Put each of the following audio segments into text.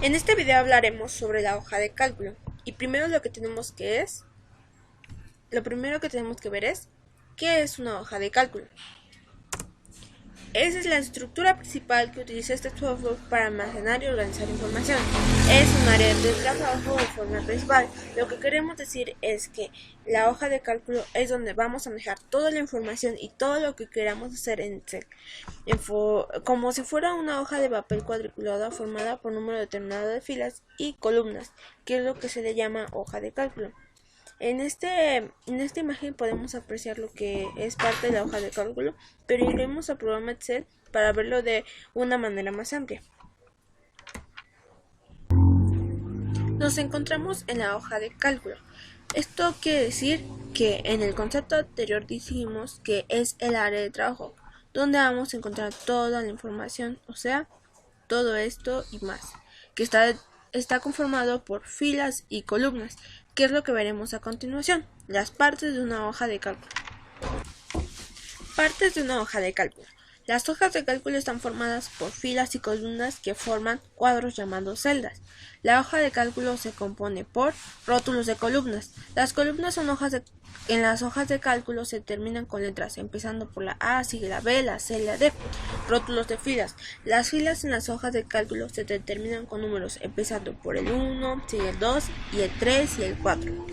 En este video hablaremos sobre la hoja de cálculo y primero lo primero que tenemos que ver es ¿qué es una hoja de cálculo? Esa es la estructura principal que utiliza este software para almacenar y organizar información. Es un área de trabajo de forma principal. Lo que queremos decir es que la hoja de cálculo es donde vamos a manejar toda la información y todo lo que queramos hacer en Excel, como si fuera una hoja de papel cuadriculada formada por número determinado de filas y columnas, que es lo que se le llama hoja de cálculo. En esta imagen podemos apreciar lo que es parte de la hoja de cálculo, pero iremos al programa Excel para verlo de una manera más amplia. Nos encontramos en la hoja de cálculo. Esto quiere decir que en el concepto anterior dijimos que es el área de trabajo, donde vamos a encontrar toda la información, o sea, todo esto y más, que está conformado por filas y columnas, que es lo que veremos a continuación. Las partes de una hoja de cálculo. Partes de una hoja de cálculo. Las hojas de cálculo están formadas por filas y columnas que forman cuadros llamados celdas. La hoja de cálculo se compone por rótulos de columnas. Las columnas son en las hojas de cálculo se terminan con letras, empezando por la A, sigue la B, la C y la D. Rótulos de filas. Las filas en las hojas de cálculo se determinan con números, empezando por el 1, sigue el 2 y el 3 y el 4.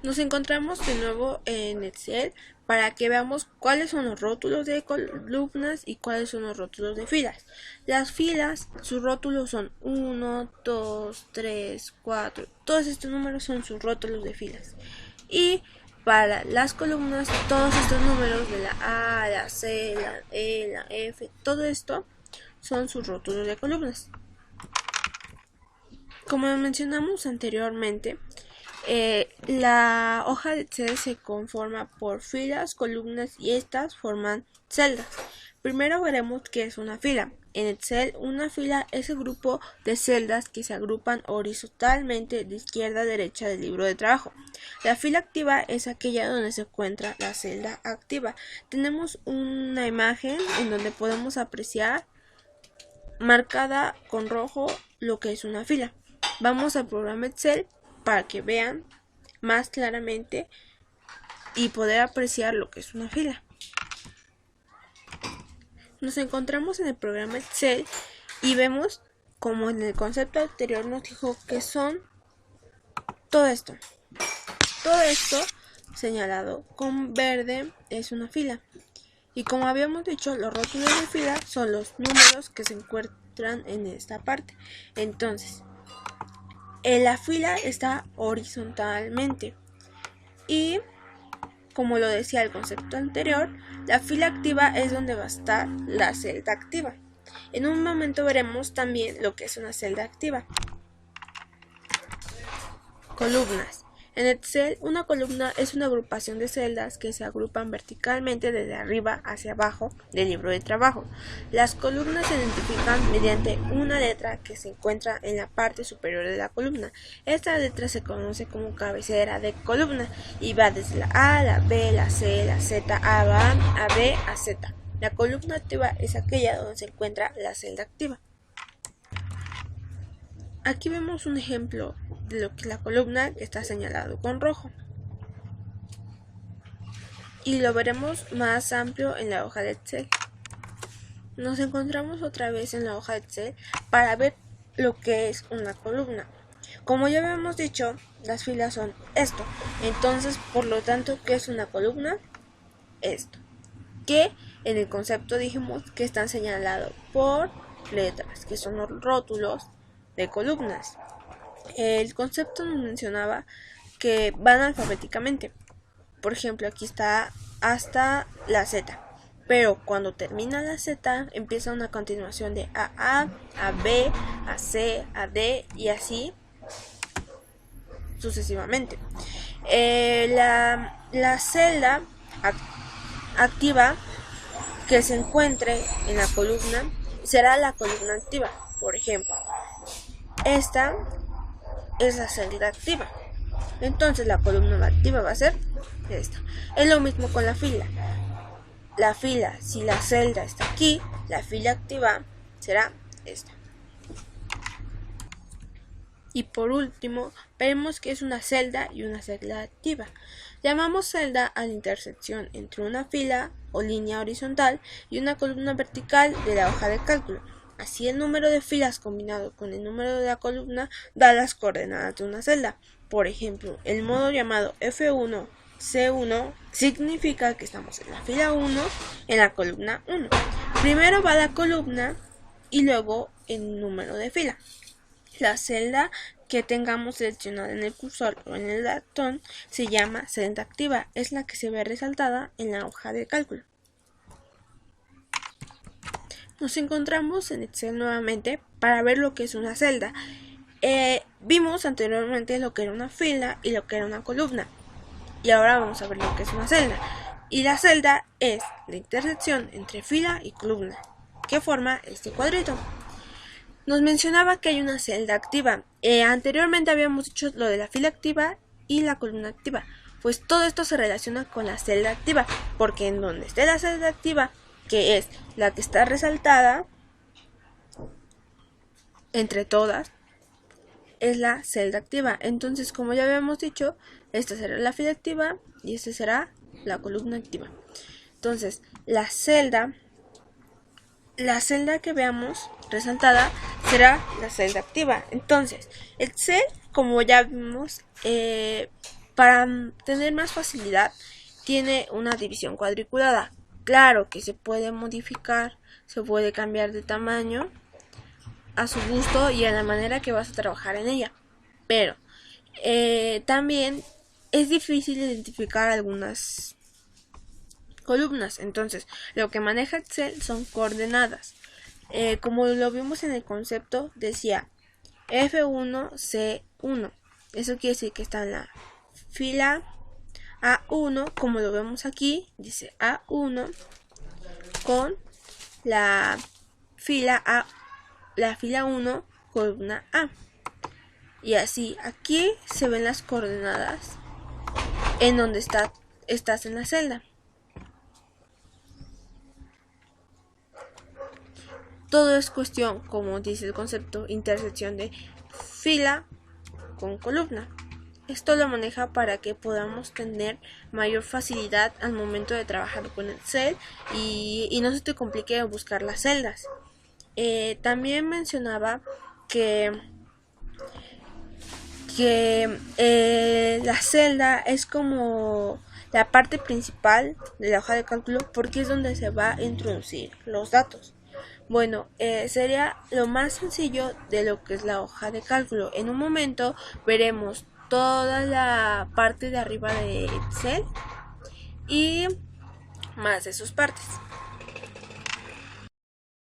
Nos encontramos de nuevo en Excel para que veamos cuáles son los rótulos de columnas y cuáles son los rótulos de filas. Las filas, sus rótulos son 1, 2, 3, 4. Todos estos números son sus rótulos de filas. Y para las columnas, todos estos números de la A, la C, la E, la F, todo esto son sus rótulos de columnas. Como mencionamos anteriormente, la hoja de Excel se conforma por filas, columnas y estas forman celdas. Primero veremos qué es una fila. En Excel, una fila es el grupo de celdas que se agrupan horizontalmente de izquierda a derecha del libro de trabajo. La fila activa es aquella donde se encuentra la celda activa. Tenemos una imagen en donde podemos apreciar marcada con rojo lo que es una fila. Vamos al programa Excel para que vean más claramente y poder apreciar lo que es una fila. Nos encontramos en el programa Excel y vemos como en el concepto anterior nos dijo que son todo esto. Todo esto señalado con verde es una fila. Y como habíamos dicho, los rótulos de fila son los números que se encuentran en esta parte. Entonces, la fila está horizontalmente y, como lo decía el concepto anterior, la fila activa es donde va a estar la celda activa. En un momento veremos también lo que es una celda activa. Columnas. En Excel, una columna es una agrupación de celdas que se agrupan verticalmente desde arriba hacia abajo del libro de trabajo. Las columnas se identifican mediante una letra que se encuentra en la parte superior de la columna. Esta letra se conoce como cabecera de columna y va desde la A, la B, la C, la Z, A, B, a Z. La columna activa es aquella donde se encuentra la celda activa. Aquí vemos un ejemplo de lo que es la columna que está señalado con rojo. Y lo veremos más amplio en la hoja de Excel. Nos encontramos otra vez en la hoja de Excel para ver lo que es una columna. Como ya habíamos dicho, las filas son esto. Entonces, por lo tanto, ¿qué es una columna? Esto. Que en el concepto dijimos que están señalados por letras, que son los rótulos de columnas. El concepto nos mencionaba que van alfabéticamente. Por ejemplo, aquí está hasta la Z, pero cuando termina la Z empieza una continuación de A, B, a C, a D y así sucesivamente. La celda activa que se encuentre en la columna será la columna activa. Por ejemplo, esta es la celda activa. Entonces la columna activa va a ser esta. Es lo mismo con la fila. La fila, si la celda está aquí, la fila activa será esta. Y por último, veremos que es una celda y una celda activa. Llamamos celda a la intersección entre una fila o línea horizontal y una columna vertical de la hoja de cálculo. Así el número de filas combinado con el número de la columna da las coordenadas de una celda. Por ejemplo, el modo llamado F1, C1 significa que estamos en la fila 1, en la columna 1. Primero va la columna y luego el número de fila. La celda que tengamos seleccionada en el cursor o en el ratón se llama celda activa, es la que se ve resaltada en la hoja de cálculo. Nos encontramos en Excel nuevamente para ver lo que es una celda. Vimos anteriormente lo que era una fila y lo que era una columna. Y ahora vamos a ver lo que es una celda. Y la celda es la intersección entre fila y columna, que forma este cuadrito. Nos mencionaba que hay una celda activa. Anteriormente habíamos dicho lo de la fila activa y la columna activa. Pues todo esto se relaciona con la celda activa, porque en donde esté la celda activa, que es la que está resaltada entre todas, es la celda activa. Entonces, como ya habíamos dicho, esta será la fila activa y esta será la columna activa. Entonces, la celda que veamos resaltada será la celda activa. Entonces, Excel, como ya vimos, para tener más facilidad, tiene una división cuadriculada. Claro que se puede modificar, se puede cambiar de tamaño a su gusto y a la manera que vas a trabajar en ella. Pero también es difícil identificar algunas columnas. Entonces, lo que maneja Excel son coordenadas. Como lo vimos en el concepto, decía F1, C1. Eso quiere decir que está en la fila A1, como lo vemos aquí, dice A1 con la fila 1, columna A. Y así, aquí se ven las coordenadas en donde estás en la celda. Todo es cuestión, como dice el concepto, intersección de fila con columna. Esto lo maneja para que podamos tener mayor facilidad al momento de trabajar con Excel y no se te complique buscar las celdas. También mencionaba que la celda es como la parte principal de la hoja de cálculo porque es donde se va a introducir los datos. Bueno, sería lo más sencillo de lo que es la hoja de cálculo. En un momento veremos toda la parte de arriba de Excel y más de sus partes.